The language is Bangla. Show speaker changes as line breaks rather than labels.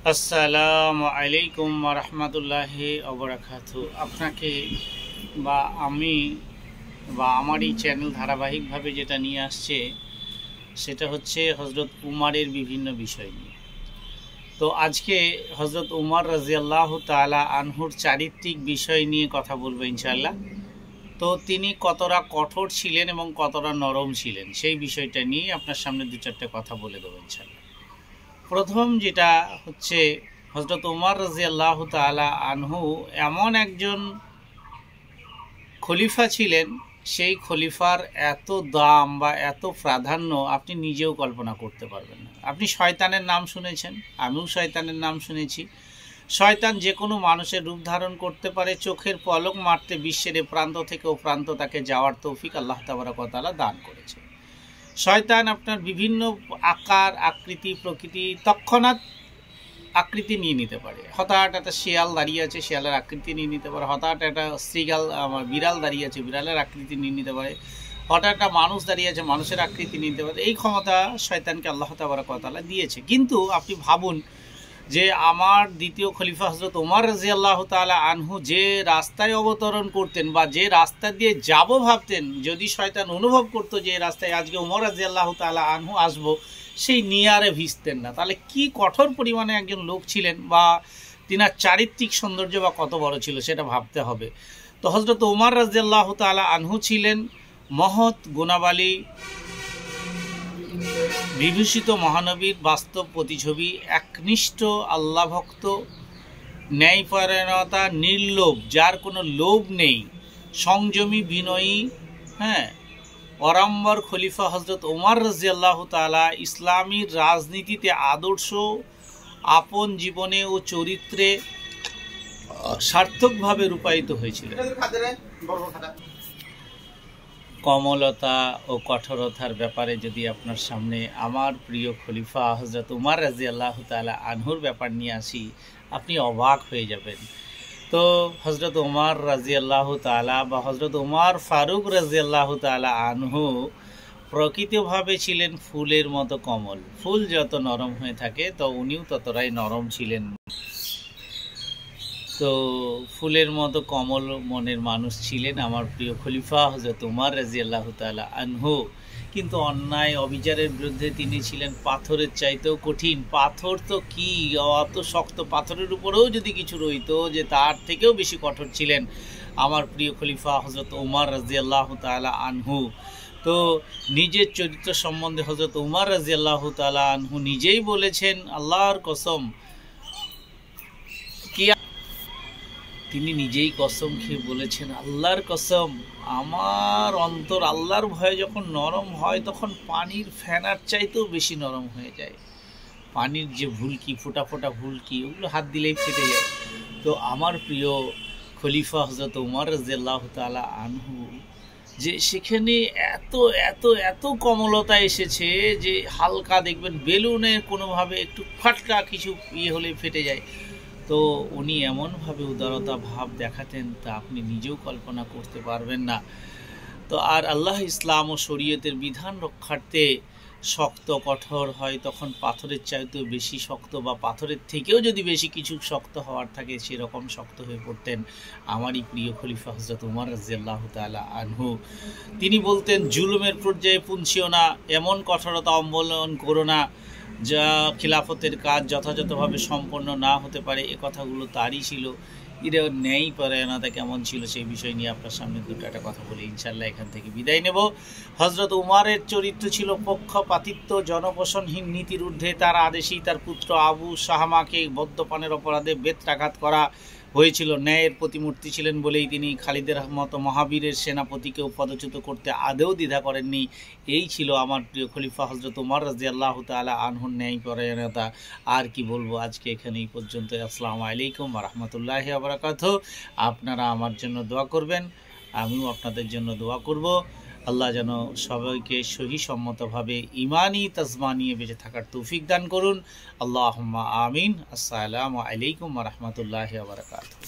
আসসালামু আলাইকুম ওয়া রাহমাতুল্লাহি ওয়া বারাকাতু। আপনাকে বা আমি বা আমার এই চ্যানেল ধারাবাহিকভাবে যেটা নিয়ে আসছে সেটা হচ্ছে হযরত উমারের বিভিন্ন বিষয় নিয়ে। তো আজকে হযরত উমর রাদিয়াল্লাহু তাআলা আনহুর চারিত্রিক বিষয় নিয়ে কথা বলবো ইনশাআল্লাহ। তো তিনি কতটা কঠোর ছিলেন এবং কতটা নরম ছিলেন সেই বিষয়টা নিয়ে আপনার সামনে দু চারটে কথা বলে দেবো ইনশাআল্লাহ। প্রথম যেটা হচ্ছে হযরত উমর রাদিয়াল্লাহু তাআলা আনহু এমন একজন খলিফা ছিলেন, সেই খলিফার এত দাম বা এত প্রাধান্য আপনি নিজেও কল্পনা করতে পারবেন না। আপনি শয়তানের নাম শুনেছেন, আমিও শয়তানের নাম শুনেছি। শয়তান যে কোনো মানুষের রূপ ধারণ করতে পারে, চোখের পলক মারতে বিশ্বের এ প্রান্ত থেকে ও প্রান্ত তাকে যাওয়ার তৌফিক আল্লাহ তাবারক ওয়া তাআলা দান করেছে। শয়তান আপনার বিভিন্ন আকার আকৃতি প্রকৃতি তৎক্ষণাৎ আকৃতি নিয়ে নিতে পারে। হঠাৎ একটা শিয়াল দাঁড়িয়ে আছে, শিয়ালের আকৃতি নিয়ে নিতে পারে। হঠাৎ একটা বিড়াল দাঁড়িয়ে আছে, বিড়ালের আকৃতি নিয়ে নিতে পারে। হঠাৎ একটা মানুষ দাঁড়িয়ে আছে, মানুষের আকৃতি নিতে পারে। এই ক্ষমতা শয়তানকে আল্লাহ তাবারক ওয়া তাআলা দিয়েছে। কিন্তু আপনি ভাবুন যে আমার দ্বিতীয় খলিফা হযরত উমর রাদিয়াল্লাহু তাআলা আনহু যে রাস্তায় অবতরণ করতেন বা যে রাস্তা দিয়ে যাব ভাবতেন, যদি শয়তান অনুভব করতো যে রাস্তায় আজকে উমর রাদিয়াল্লাহু তাআলা আনহু আসবো, সেই নিয়ারে ভিজতেন না। তাহলে কি কঠোর পরিমাণে একজন লোক ছিলেন বা তিনার চারিত্রিক সৌন্দর্য বা কত বড় ছিল সেটা ভাবতে হবে। তো হযরত উমর রাদিয়াল্লাহু তাআলা আনহু ছিলেন মহৎ গুণাবলী বিভূষিত মহানবীর বাস্তব প্রতিছবি, একনিষ্ঠ আল্লাহ ভক্ত, ন্যায়পরায়ণতা, নির্লোভ, যার কোনো লোভ নেই, সংযমী, বিনয়ী, অরাম্বর খলিফা হযরত উমর রাদিয়াল্লাহু তাআলা ইসলামীর রাজনীতিতে আদর্শ, আপন জীবনে ও চরিত্রে সার্থকভাবে রূপায়িত হয়েছিল। কমলতা ও কঠোরতার ব্যাপারে যদি আপনার সামনে আমার প্রিয় খলিফা হযরত উমর রাদিয়াল্লাহু তাআলা আনহুর ব্যাপার নিয়ে আসি, আপনি অবাক হয়ে যাবেন। তো হযরত উমর রাদিয়াল্লাহু তাআলা বা হযরত উমর ফারুক রাদিয়াল্লাহু তাআলা আনহু প্রকৃতভাবে ছিলেন ফুলের মতো কমল। ফুল যত নরম হয়ে থাকে তো উনিও ততটাই নরম ছিলেন। তো ফুলের মতো কমল মনের মানুষ ছিলেন আমার প্রিয় খলিফা হযরত উমর রাদিয়াল্লাহু তাআলা আনহু। কিন্তু অন্যায় অবিচারের বিরুদ্ধে তিনি ছিলেন পাথরের চাইতেও কঠিন। পাথর তো কি, অত শক্ত পাথরের উপরেও যদি কিছু রইতো যে তার থেকেও বেশি কঠোর ছিলেন আমার প্রিয় খলিফা হযরত উমর রাদিয়াল্লাহু তাআলা আনহু। তো নিজের চরিত্র সম্বন্ধে হযরত উমর রাদিয়াল্লাহু তাআলা আনহু নিজেই বলেছেন, আল্লাহর কসম, তিনি নিজেই কসম খেয়ে বলেছেন, আল্লাহর কসম, আমার অন্তর আল্লাহর ভয়ে যখন নরম হয় তখন পানির ফেনার চাইতেও বেশি নরম হয়ে যায়। পানির যে ভুলকি, ফোটা ফোটা ভুলকি, ওগুলো হাত দিলেই ফেটে যায়। তো আমার প্রিয় খলিফা হযরত উমর রাদিয়াল্লাহু তাআলা আনহু যে সেখানে এত এত এত কমলতা এসেছে যে হালকা দেখবেন বেলুনের কোনোভাবে একটু ফাটকা কিছু হলে ফেটে যায়। তো উনি এমনভাবে উদারতা ভাব দেখাতেন তা আপনি নিজেও কল্পনা করতে পারবেন না। তো আর আল্লাহ ইসলাম ও শরীয়তের বিধান রক্ষার্থে শক্ত কঠোর হয় তখন পাথরের চাইতেও বেশি শক্ত বা পাথরের থেকেও যদি বেশি কিছু শক্ত হওয়ার থাকে সেরকম শক্ত হয়ে পড়তেন আমারই প্রিয় খলিফা হযরত উমর রাদিয়াল্লাহু তাআলা আনহু। তিনি বলতেন, জুলুমের পর্যায়ে পৌঁছিও না, এমন কঠোরতা অবলম্বন করো না যা খিলাফতের কাজ যথাযথভাবে সম্পন্ন না হতে পারে। এ কথাগুলো তারই ছিল। এর ন্যায়পরায়ণতা কেমন ছিল সেই বিষয় নিয়ে আপনার সামনে দুটো একটা কথা বলে ইনশাআল্লাহ এখান থেকে বিদায় নেব। হযরত উমরের চরিত্র ছিল পক্ষপাতিত্ব, জনপোষণহীন নীতির ঊর্ধ্বে। তার আদেশেই তার পুত্র আবু শাহমাকে মদ্যপানের অপরাধে বেত্রাঘাত করা হয়েছিল। ন্যায়ের প্রতিমূর্তি ছিলেন বলেই তিনি খালিদের মতো মহাবীরের সেনাপতিকেও পদচ্যুত করতে আদৌ দ্বিধা করেননি। এই ছিল আমার প্রিয় খলিফা হযরত উমর রাদিয়াল্লাহু তাআলা আনহুর ন্যায়পরায়ণতা। আর কি বলবো, আজকে এখানে এই পর্যন্ত। আসসালামু আলাইকুম ওয়া রাহমাতুল্লাহি ওয়া বারাকাতুহু। আপনারা আমার জন্য দোয়া করবেন, আমিও আপনাদের জন্য দোয়া করব। আল্লাহ যেন সবাইকে সহিসম্মতভাবে ইমানি তাজমা নিয়ে বেঁচে থাকার তৌফিক দান করুন। আল্লাহুম্মা আমিন। আসসালামু আলাইকুম ওয়া রাহমাতুল্লাহি ওয়া বারাকাতুহু।